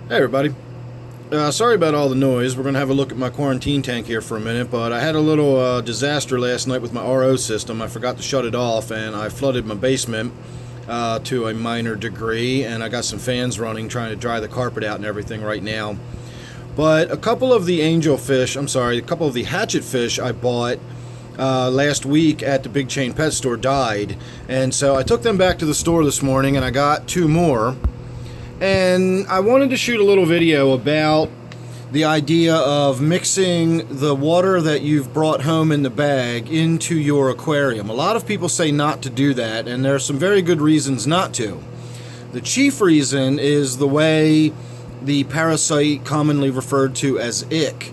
Hey everybody. Sorry about all the noise. We're going to have a look at my quarantine tank here for a minute, but I had a little disaster last night with my RO system. I forgot to shut it off, and I flooded my basement to a minor degree, and I got some fans running trying to dry the carpet out and everything right now. But a couple of the a couple of the hatchet fish I bought last week at the big chain pet store died, and so I took them back to the store this morning, and I got two more. And I wanted to shoot a little video about the idea of mixing the water that you've brought home in the bag into your aquarium. A lot of people say not to do that, and there are some very good reasons not to. The chief reason is the way the parasite commonly referred to as ick.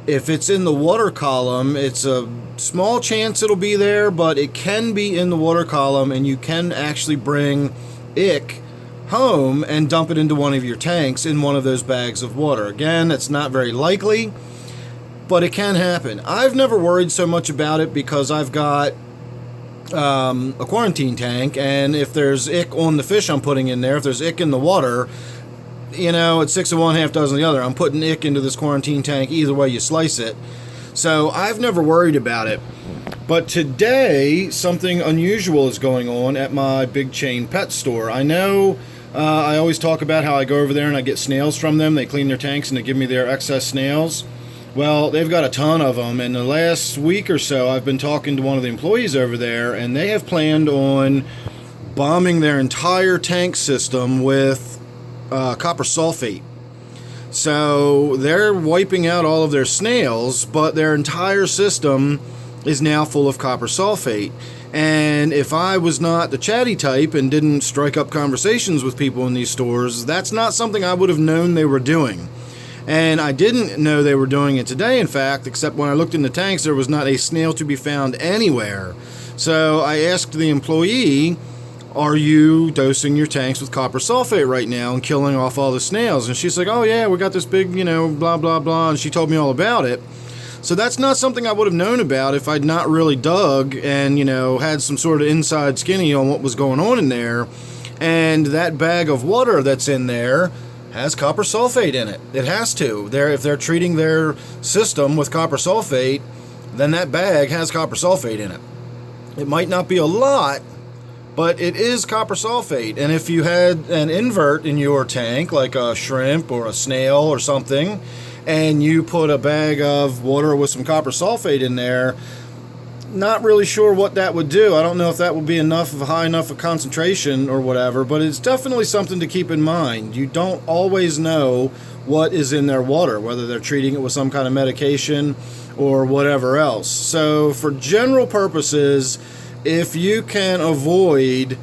If it's in the water column, it's a small chance it'll be there, but it can be in the water column, and you can actually bring ick home and dump it into one of your tanks in one of those bags of water. Again, that's not very likely, but it can happen. I've never worried so much about it because I've got a quarantine tank, and if there's ick on the fish I'm putting in there, if there's ick in the water, it's 6 of one, half dozen of the other. I'm putting ick into this quarantine tank either way you slice it. So I've never worried about it. But today, something unusual is going on at my big chain pet store. I know I always talk about how I go over there and I get snails from them. They clean their tanks and they give me their excess snails. Well, they've got a ton of them, and the last week or so I've been talking to one of the employees over there, and they have planned on bombing their entire tank system with copper sulfate. So they're wiping out all of their snails, but their entire system is now full of copper sulfate. And if I was not the chatty type and didn't strike up conversations with people in these stores, that's not something I would have known they were doing. And I didn't know they were doing it today, in fact, except when I looked in the tanks, there was not a snail to be found anywhere. So I asked the employee, are you dosing your tanks with copper sulfate right now and killing off all the snails? And she's like, oh yeah, we got this big, blah, blah, blah. And she told me all about it. So that's not something I would have known about if I'd not really dug and, had some sort of inside skinny on what was going on in there. And that bag of water that's in there has copper sulfate in it. It has to. If they're treating their system with copper sulfate, then that bag has copper sulfate in it. It might not be a lot, but it is copper sulfate. And if you had an invert in your tank, like a shrimp or a snail or something, and you put a bag of water with some copper sulfate in there, not really sure what that would do. I don't know if that would be high enough of concentration or whatever, but it's definitely something to keep in mind. You don't always know what is in their water, whether they're treating it with some kind of medication or whatever else. So for general purposes, if you can avoid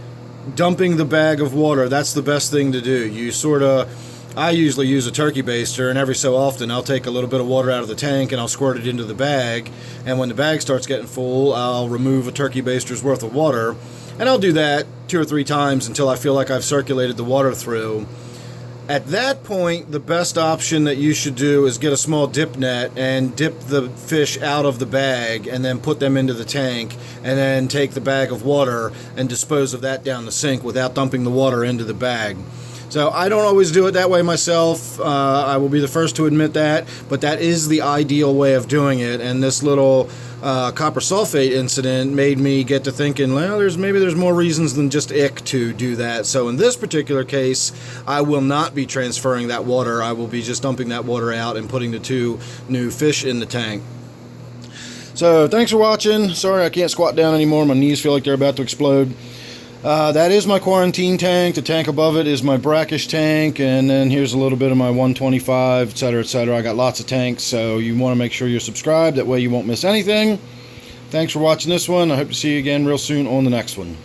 dumping the bag of water, that's the best thing to do. I usually use a turkey baster, and every so often I'll take a little bit of water out of the tank and I'll squirt it into the bag, and when the bag starts getting full, I'll remove a turkey baster's worth of water, and I'll do that 2 or 3 times until I feel like I've circulated the water through. At that point, the best option that you should do is get a small dip net and dip the fish out of the bag and then put them into the tank, and then take the bag of water and dispose of that down the sink without dumping the water into the bag. So I don't always do it that way myself. I will be the first to admit that, but that is the ideal way of doing it. And this little copper sulfate incident made me get to thinking, well, there's more reasons than just ick to do that. So in this particular case, I will not be transferring that water. I will be just dumping that water out and putting the 2 new fish in the tank. So thanks for watching. Sorry I can't squat down anymore. My knees feel like they're about to explode. That is my quarantine tank. The tank above it is my brackish tank, and then here's a little bit of my 125, etc., etc. I got lots of tanks, so you want to make sure you're subscribed. That way you won't miss anything. Thanks for watching this one. I hope to see you again real soon on the next one.